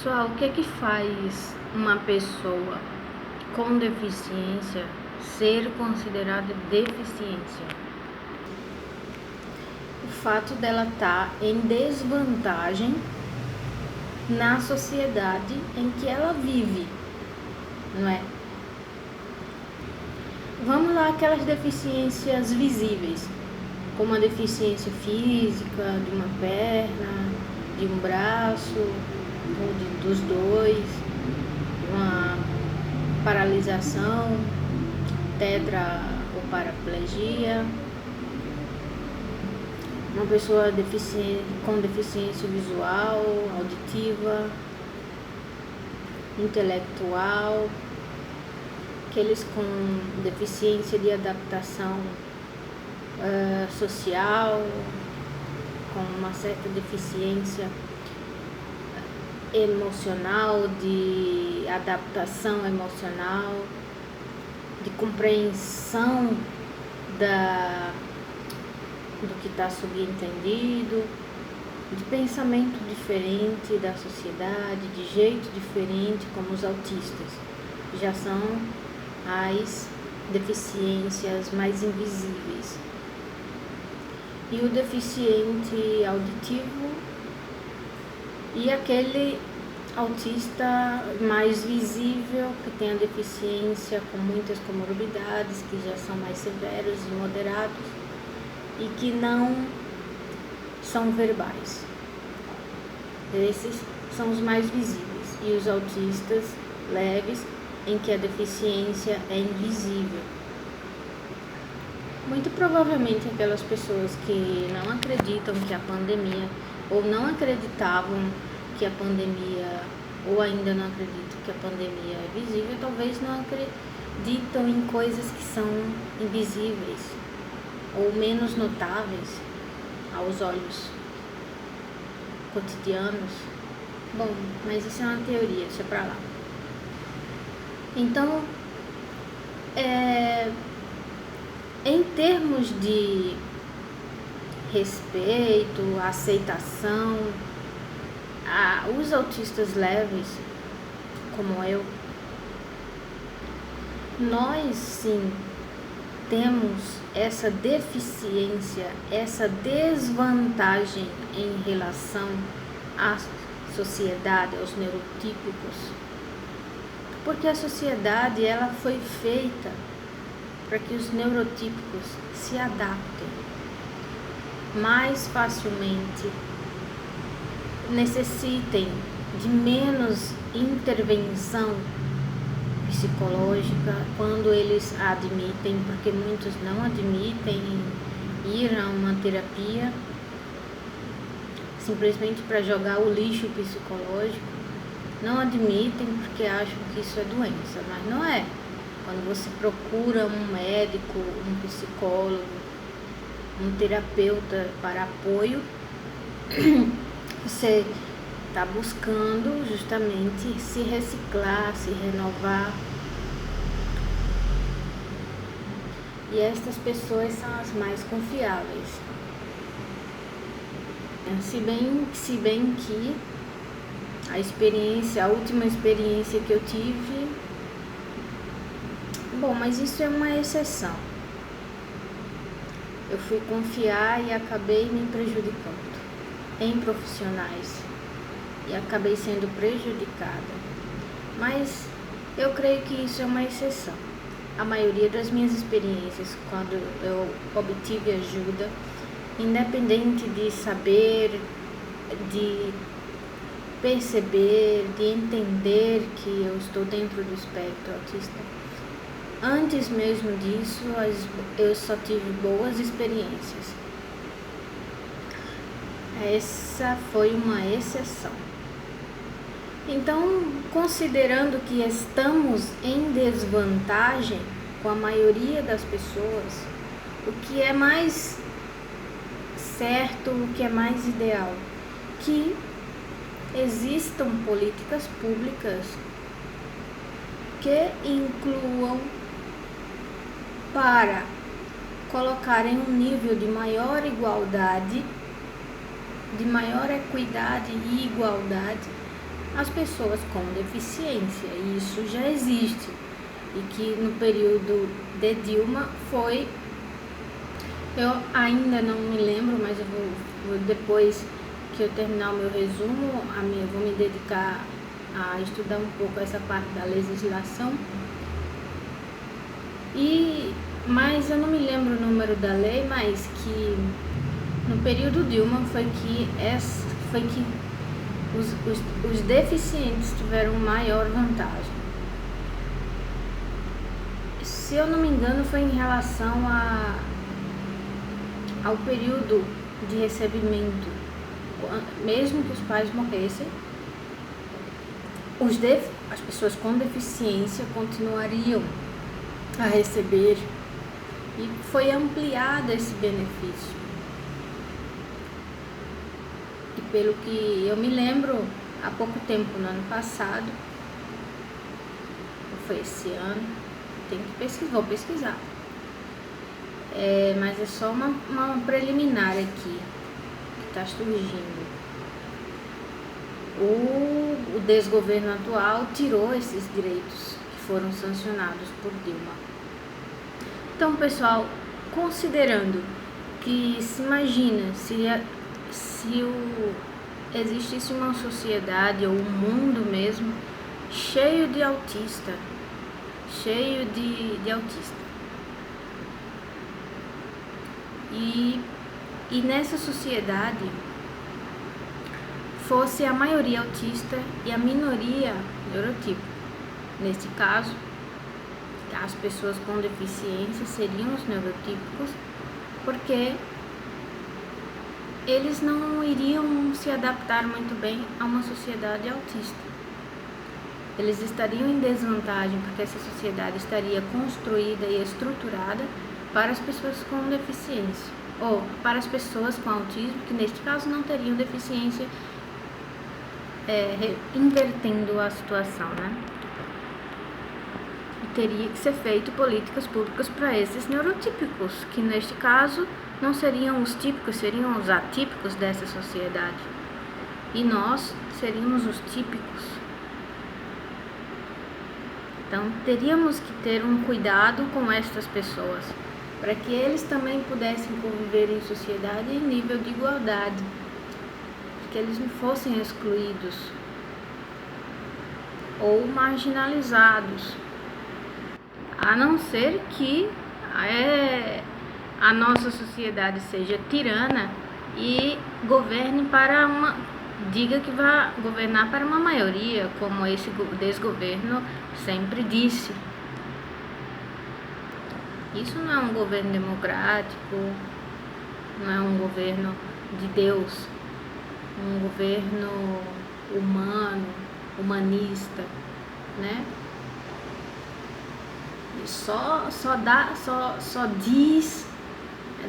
Pessoal, o que é que faz uma pessoa com deficiência ser considerada deficiência? O fato dela estar em desvantagem na sociedade em que ela vive, não é? Vamos lá, aquelas deficiências visíveis, como a deficiência física, de uma perna, de um braço, ou dos dois, uma paralisação, tetra ou paraplegia, uma pessoa com deficiência visual, auditiva, intelectual, aqueles com deficiência de adaptação social, com uma certa deficiência emocional, de adaptação emocional, de compreensão do que está subentendido, de pensamento diferente da sociedade, de jeito diferente, como os autistas. Já são as deficiências mais invisíveis. E o deficiente auditivo e aquele autista mais visível, que tem a deficiência com muitas comorbidades, que já são mais severos e moderados e que não são verbais. Esses são os mais visíveis. E os autistas leves, em que a deficiência é invisível. Muito provavelmente aquelas pessoas que não acreditam que a pandemia, ou não acreditavam que a pandemia, ou ainda não acreditam que a pandemia é visível, talvez não acreditam em coisas que são invisíveis ou menos notáveis aos olhos cotidianos. Bom, mas isso é uma teoria, deixa pra lá. Então, em termos de respeito, aceitação, os autistas leves, como eu, nós sim temos essa deficiência, essa desvantagem em relação à sociedade, aos neurotípicos, porque a sociedade ela foi feita para que os neurotípicos se adaptem mais facilmente, necessitem de menos intervenção psicológica quando eles admitem, porque muitos não admitem ir a uma terapia simplesmente para jogar o lixo psicológico, não admitem porque acham que isso é doença, mas não é. Quando você procura um médico, um psicólogo, um terapeuta para apoio, você está buscando justamente se reciclar, se renovar. E estas pessoas são as mais confiáveis. Se bem que a última experiência que eu tive, bom, mas isso é uma exceção. Eu fui confiar e acabei me prejudicando em profissionais e acabei sendo prejudicada. Mas eu creio que isso é uma exceção. A maioria das minhas experiências, quando eu obtive ajuda, independente de saber, de perceber, de entender que eu estou dentro do espectro autista, antes mesmo disso, eu só tive boas experiências. Essa foi uma exceção. Então, considerando que estamos em desvantagem com a maioria das pessoas, o que é mais certo, o que é mais ideal? Que existam políticas públicas que incluam para colocarem um nível de maior igualdade, de maior equidade e igualdade as pessoas com deficiência. E isso já existe. E que no período de Dilma foi... Eu ainda não me lembro, mas eu vou depois que eu terminar o meu resumo, eu vou me dedicar a estudar um pouco essa parte da legislação. Mas eu não me lembro o número da lei, mas que no período Dilma foi que os deficientes tiveram maior vantagem. Se eu não me engano, foi em relação ao período de recebimento. Mesmo que os pais morressem, as pessoas com deficiência continuariam a receber, e foi ampliado esse benefício. E pelo que eu me lembro, há pouco tempo, no ano passado, ou foi esse ano, vou pesquisar. Mas é só uma preliminar aqui que está surgindo. O desgoverno atual tirou esses direitos que foram sancionados por Dilma. Então, pessoal, considerando que se imagina se existisse uma sociedade ou um mundo mesmo cheio de autista, e nessa sociedade fosse a maioria autista e a minoria neurotípica. Neste caso, as pessoas com deficiência seriam os neurotípicos, porque eles não iriam se adaptar muito bem a uma sociedade autista. Eles estariam em desvantagem, porque essa sociedade estaria construída e estruturada para as pessoas com deficiência, ou para as pessoas com autismo, que neste caso não teriam deficiência, invertendo a situação, né? E teria que ser feito políticas públicas para esses neurotípicos, que neste caso não seriam os típicos, seriam os atípicos dessa sociedade. E nós seríamos os típicos. Então, teríamos que ter um cuidado com estas pessoas, para que eles também pudessem conviver em sociedade em nível de igualdade, que eles não fossem excluídos ou marginalizados, a não ser que a nossa sociedade seja tirana e diga que vai governar para uma maioria, como esse desgoverno sempre disse. Isso não é um governo democrático, não é um governo de Deus, um governo humano, humanista, né? E só diz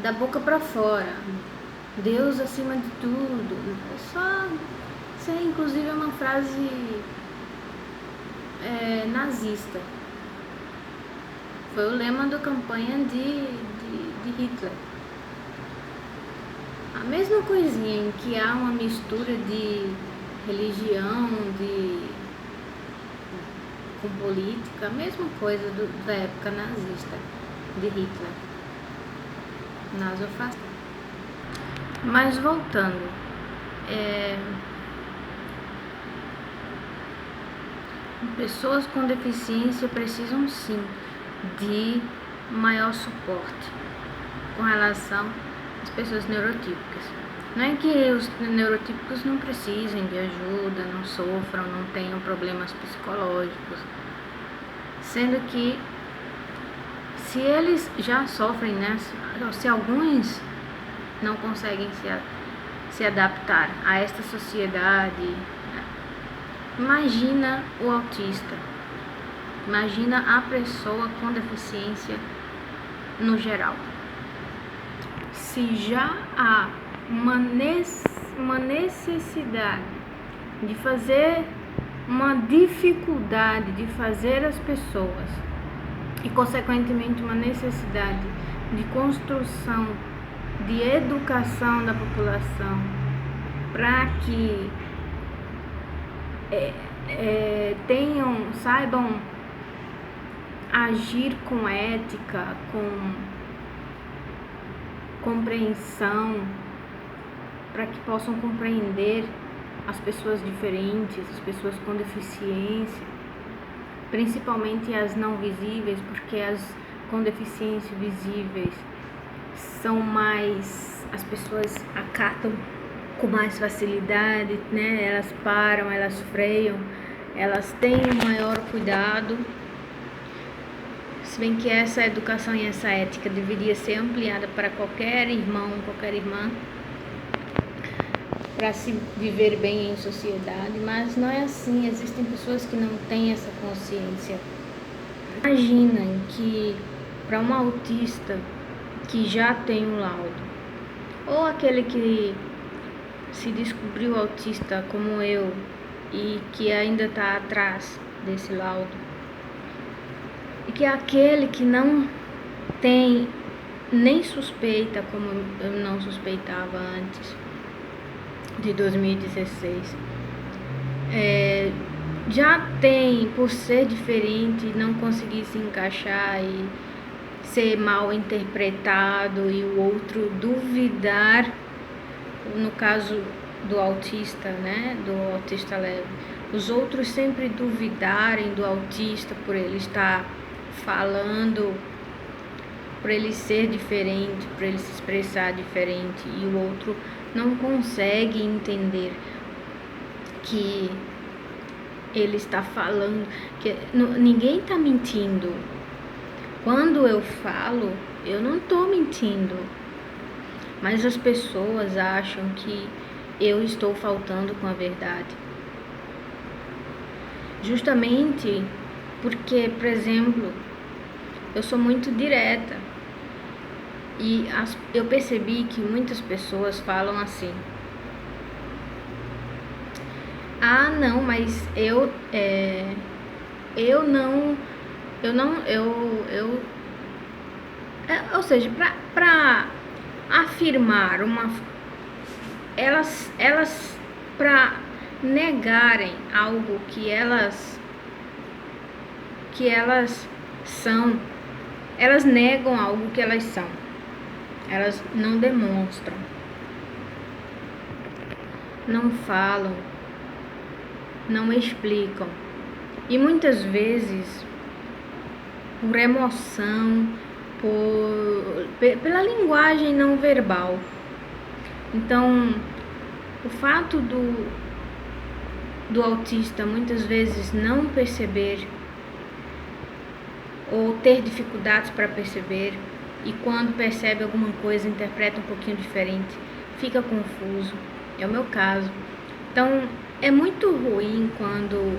da boca para fora, Deus acima de tudo. Isso é inclusive uma frase nazista. Foi o lema da campanha de Hitler. A mesma coisinha em que há uma mistura de religião com política, a mesma coisa da época nazista de Hitler, nazofascista. Mas voltando, pessoas com deficiência precisam sim de maior suporte com relação às pessoas neurotípicas. Não é que os neurotípicos não precisem de ajuda, não sofram, não tenham problemas psicológicos, sendo que se eles já sofrem, né, se alguns não conseguem se adaptar a esta sociedade, imagina o autista, imagina a pessoa com deficiência no geral. Se já há uma necessidade de fazer, uma dificuldade de fazer as pessoas, e consequentemente uma necessidade de construção, de educação da população, para que saibam agir com ética, com compreensão, para que possam compreender as pessoas diferentes, as pessoas com deficiência, principalmente as não visíveis, porque as com deficiência visíveis são mais, as pessoas acatam com mais facilidade, né? Elas param, elas freiam, elas têm um maior cuidado. Se bem que essa educação e essa ética deveria ser ampliada para qualquer irmão, qualquer irmã, para se viver bem em sociedade, mas não é assim. Existem pessoas que não têm essa consciência. Imaginem que para um autista que já tem um laudo, ou aquele que se descobriu autista como eu e que ainda está atrás desse laudo, e que é aquele que não tem nem suspeita, como eu não suspeitava antes de 2016, já tem, por ser diferente, não conseguir se encaixar e ser mal interpretado, e o outro duvidar, no caso do autista, né, do autista leve, os outros sempre duvidarem do autista por ele estar falando, por ele ser diferente, por ele se expressar diferente, e o outro não consegue entender que ele está falando, que ninguém está mentindo. Quando eu falo, eu não estou mentindo, mas as pessoas acham que eu estou faltando com a verdade. Justamente porque, por exemplo, eu sou muito direta e eu percebi que muitas pessoas falam assim: ah, não, mas ou seja, para afirmar elas para negarem algo que elas são, elas negam algo que elas são, elas não demonstram, não falam, não explicam, e muitas vezes por emoção, pela linguagem não verbal. Então, o fato do autista muitas vezes não perceber ou ter dificuldades para perceber, e quando percebe alguma coisa interpreta um pouquinho diferente, fica confuso, é o meu caso. Então é muito ruim quando,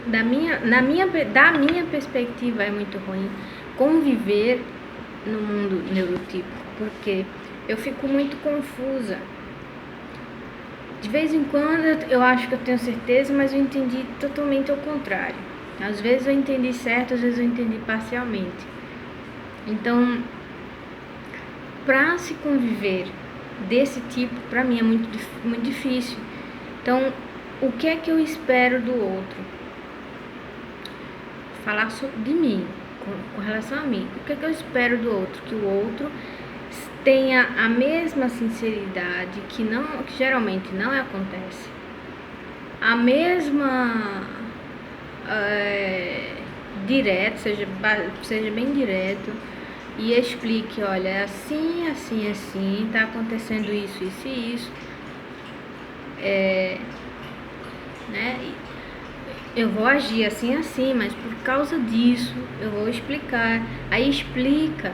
da minha perspectiva, é muito ruim conviver no mundo neurotípico, porque eu fico muito confusa. De vez em quando eu acho que eu tenho certeza, mas eu entendi totalmente ao contrário. Às vezes eu entendi certo, às vezes eu entendi parcialmente. Então, para se conviver desse tipo, para mim é muito difícil. Então, o que é que eu espero do outro? Falar de mim, com relação a mim. O que é que eu espero do outro? Que o outro tenha a mesma sinceridade, que geralmente não acontece, a mesma direto, seja bem direto, e explique: olha, assim, assim, assim, tá acontecendo isso, isso e isso, né? Eu vou agir assim, assim, mas por causa disso eu vou explicar. Aí explica,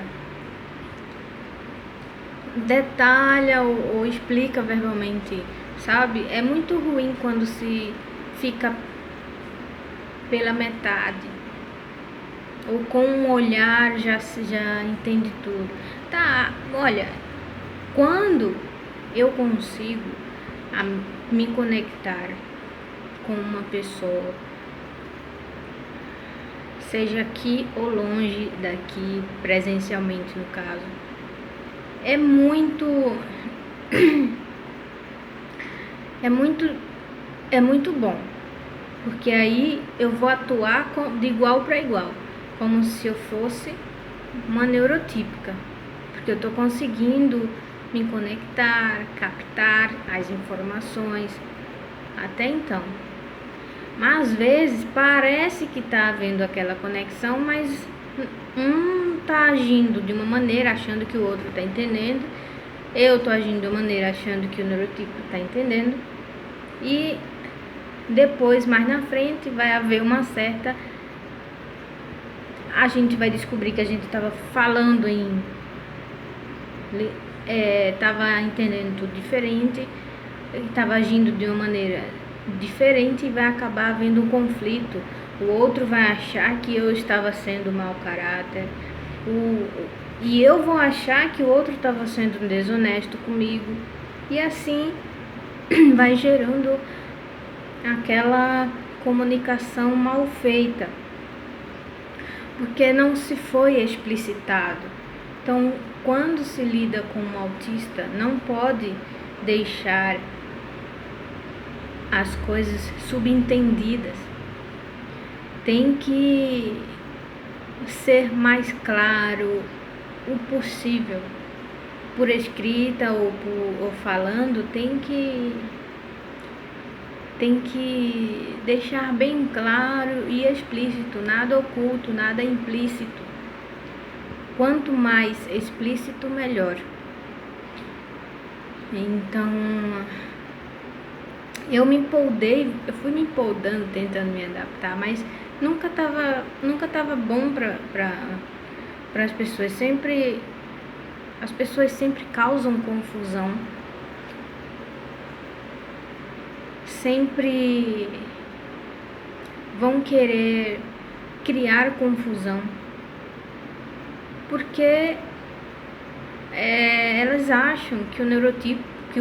detalha ou explica verbalmente, sabe? É muito ruim quando se fica pela metade, ou com um olhar já entende tudo. Tá, olha, quando eu consigo me conectar com uma pessoa, seja aqui ou longe daqui, presencialmente no caso, é muito bom. porque aí eu vou atuar de igual para igual, como se eu fosse uma neurotípica, porque eu estou conseguindo me conectar, captar as informações até então. Mas às vezes parece que está havendo aquela conexão, mas um está agindo de uma maneira achando que o outro está entendendo, eu estou agindo de uma maneira achando que o neurotípico está entendendo, e depois, mais na frente, vai haver uma certa... A gente vai descobrir que a gente estava falando estava entendendo tudo diferente, estava agindo de uma maneira diferente, e vai acabar havendo um conflito. O outro vai achar que eu estava sendo mau caráter, e eu vou achar que o outro estava sendo desonesto comigo, e assim vai gerando aquela comunicação mal feita, porque não se foi explicitado. Então, quando se lida com um autista, não pode deixar as coisas subentendidas. Tem que ser mais claro o possível, por escrita ou falando, tem que deixar bem claro e explícito, nada oculto, nada implícito. Quanto mais explícito, melhor. Então, eu fui me empolgando, tentando me adaptar, mas nunca tava bom para as pessoas. As pessoas sempre causam confusão, sempre vão querer criar confusão, porque elas acham que o neurotípico, que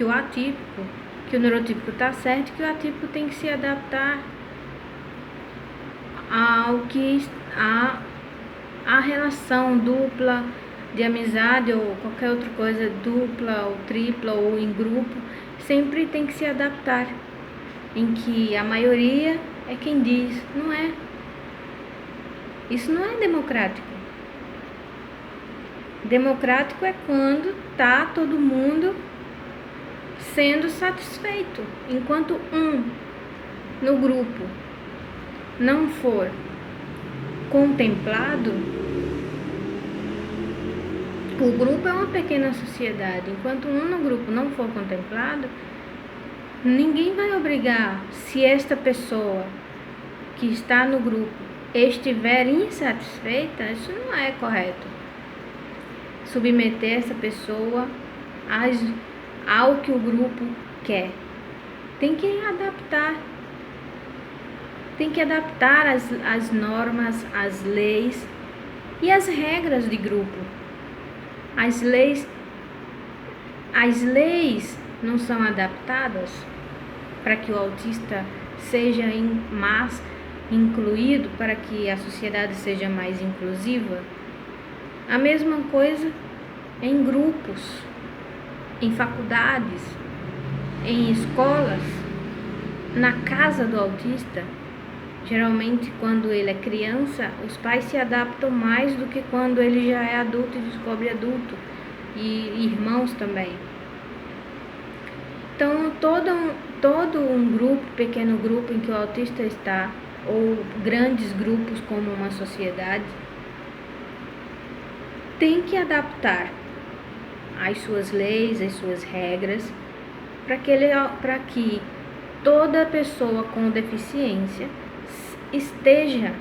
o atípico, que o neurotípico está certo, que o atípico tem que se adaptar à relação dupla de amizade ou qualquer outra coisa, dupla ou tripla ou em grupo, sempre tem que se adaptar, em que a maioria é quem diz. Não é. Isso não é democrático. Democrático é quando tá todo mundo sendo satisfeito. Enquanto um no grupo não for contemplado, o grupo é uma pequena sociedade. Enquanto um no grupo não for contemplado, ninguém vai obrigar. Se esta pessoa que está no grupo estiver insatisfeita, isso não é correto. Submeter essa pessoa ao que o grupo quer. Tem que adaptar. Tem que adaptar as normas, as leis e as regras de grupo. As leis não são adaptadas para que o autista seja mais incluído, para que a sociedade seja mais inclusiva. A mesma coisa em grupos, em faculdades, em escolas, na casa do autista. Geralmente, quando ele é criança, os pais se adaptam mais do que quando ele já é adulto e descobre adulto, e irmãos também. Então, todo um grupo, pequeno grupo em que o autista está, ou grandes grupos como uma sociedade, tem que adaptar as suas leis, as suas regras, para que toda pessoa com deficiência esteja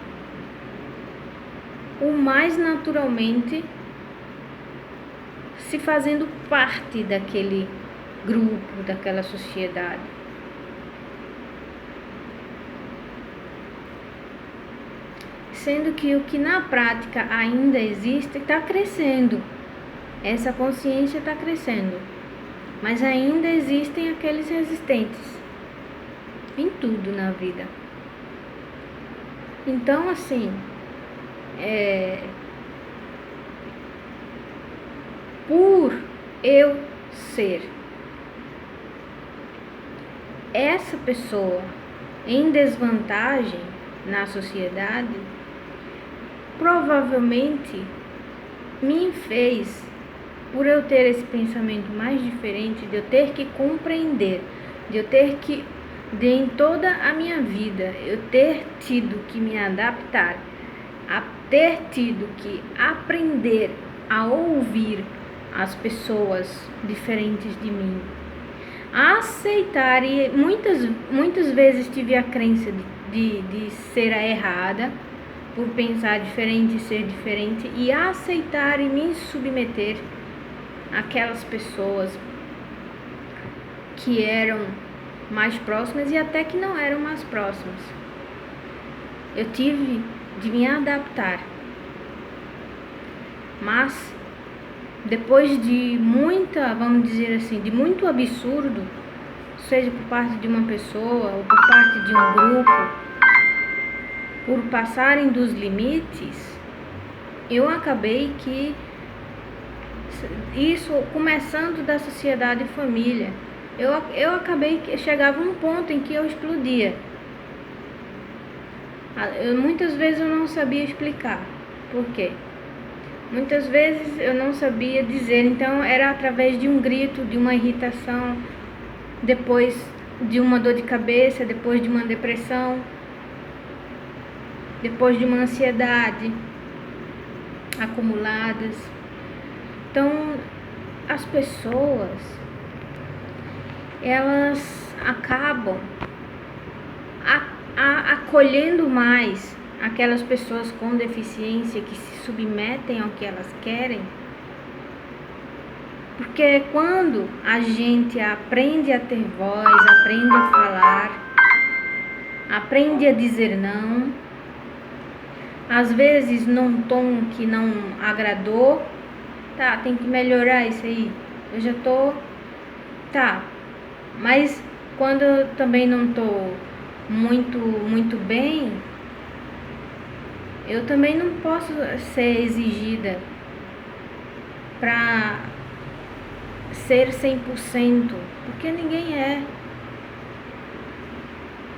o mais naturalmente se fazendo parte daquele grupo, daquela sociedade. Sendo que o que na prática ainda existe está crescendo. Essa consciência está crescendo. Mas ainda existem aqueles resistentes em tudo na vida. Então, assim, por eu ser essa pessoa em desvantagem na sociedade, provavelmente me fez, por eu ter esse pensamento mais diferente, de eu ter que compreender, de eu ter que, em toda a minha vida, eu ter tido que me adaptar, a ter tido que aprender a ouvir as pessoas diferentes de mim, a aceitar, e muitas vezes tive a crença de ser a errada, por pensar diferente e ser diferente, e a aceitar e me submeter àquelas pessoas que eram mais próximas e até que não eram mais próximas. Eu tive de me adaptar, mas depois de vamos dizer assim, de muito absurdo, seja por parte de uma pessoa ou por parte de um grupo, por passarem dos limites, eu acabei que isso, começando da sociedade e família, eu acabei que chegava um ponto em que eu explodia. Muitas vezes eu não sabia explicar por quê. Muitas vezes eu não sabia dizer, então era através de um grito, de uma irritação, depois de uma dor de cabeça, depois de uma depressão, depois de uma ansiedade acumuladas. Então, as pessoas, elas acabam acolhendo mais aquelas pessoas com deficiência que se submetem ao que elas querem, porque quando a gente aprende a ter voz, aprende a falar, aprende a dizer não, às vezes num tom que não agradou, tá, tem que melhorar isso aí, eu já tô, tá, mas quando eu também não tô muito bem, eu também não posso ser exigida para ser 100%, porque ninguém é.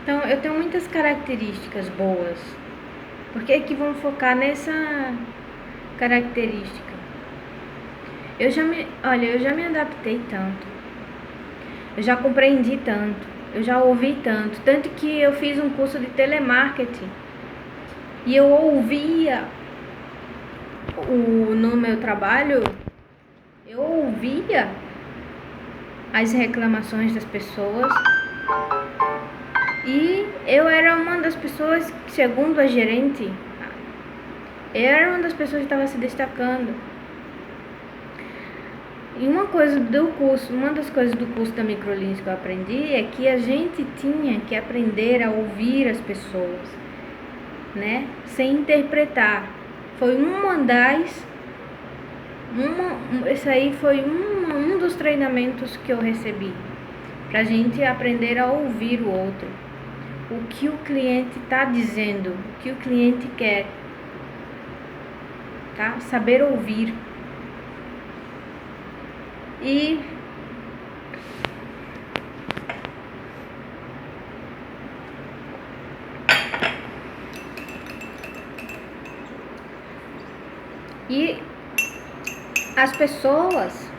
Então, eu tenho muitas características boas. Por que que vão focar nessa característica? Eu já me adaptei tanto. Eu já compreendi tanto. Eu já ouvi tanto. Tanto que eu fiz um curso de telemarketing. E eu ouvia no meu trabalho, eu ouvia as reclamações das pessoas. E eu era uma das pessoas, segundo a gerente, eu era uma das pessoas que estava se destacando. E uma das coisas do curso da Microlins que eu aprendi é que a gente tinha que aprender a ouvir as pessoas, né? Sem interpretar. Foi esse aí foi um dos treinamentos que eu recebi, pra gente aprender a ouvir o outro. O que o cliente está dizendo, o que o cliente quer, tá? Saber ouvir. E as pessoas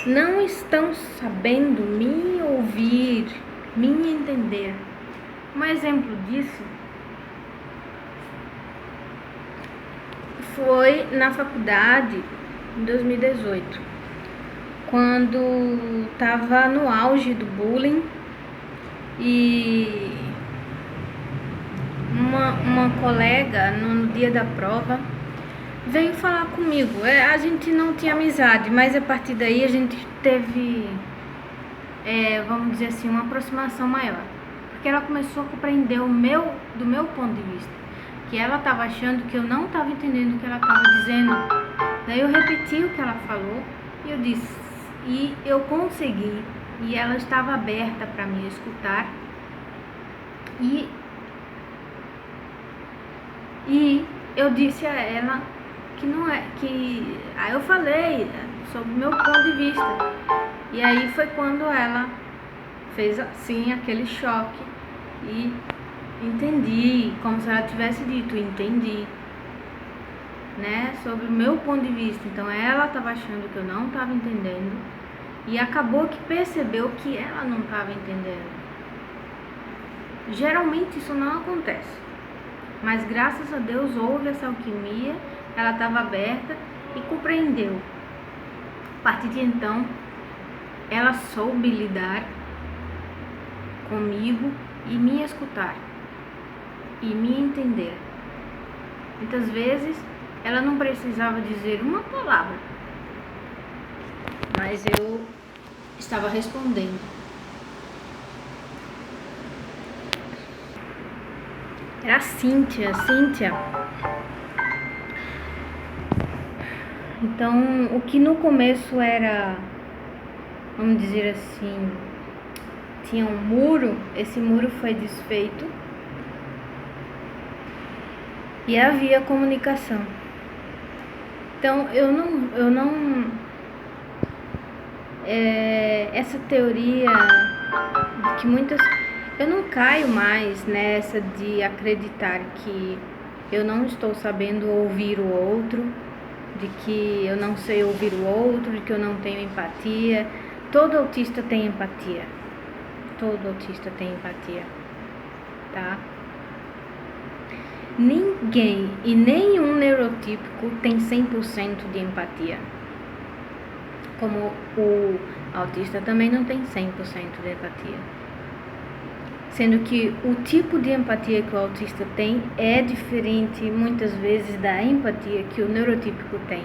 não estão sabendo me ouvir, me entender. Um exemplo disso foi na faculdade em 2018, quando estava no auge do bullying e uma colega no dia da prova veio falar comigo. A gente não tinha amizade, mas a partir daí a gente teve, vamos dizer assim, uma aproximação maior, porque ela começou a compreender do meu ponto de vista, que ela estava achando que eu não estava entendendo o que ela estava dizendo. Daí eu repeti o que ela falou e eu disse, e eu consegui, e ela estava aberta para me escutar, e eu disse a ela que não é, que aí eu falei sobre o meu ponto de vista, e aí foi quando ela fez assim aquele choque e entendi, como se ela tivesse dito, entendi, né, sobre o meu ponto de vista. Então ela estava achando que eu não estava entendendo e acabou que percebeu que ela não estava entendendo. Geralmente isso não acontece, mas graças a Deus houve essa alquimia, ela estava aberta e compreendeu. A partir de então, ela soube lidar comigo e me escutar e me entender. Muitas vezes ela não precisava dizer uma palavra, mas eu estava respondendo. Era a Cíntia. Então, o que no começo era, vamos dizer assim, tinha um muro, esse muro foi desfeito e havia comunicação. Então, essa teoria que eu não caio mais nessa de acreditar que eu não estou sabendo ouvir o outro, de que eu não sei ouvir o outro, de que eu não tenho empatia. Todo autista tem empatia. Todo autista tem empatia, tá? Ninguém e nenhum neurotípico tem 100% de empatia. Como o autista também não tem 100% de empatia. Sendo que o tipo de empatia que o autista tem é diferente muitas vezes da empatia que o neurotípico tem.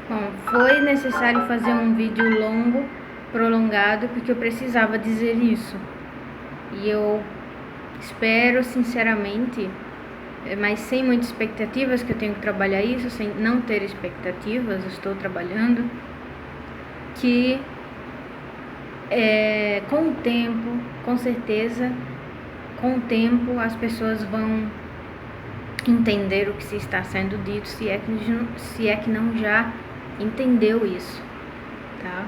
Bom, foi necessário fazer um vídeo longo, prolongado, porque eu precisava dizer isso. E eu espero sinceramente, mas sem muitas expectativas, que eu tenho que trabalhar isso, sem não ter expectativas, eu estou trabalhando, que com o tempo, com certeza, com o tempo as pessoas vão entender o que se está sendo dito, se é que não já entendeu isso, tá?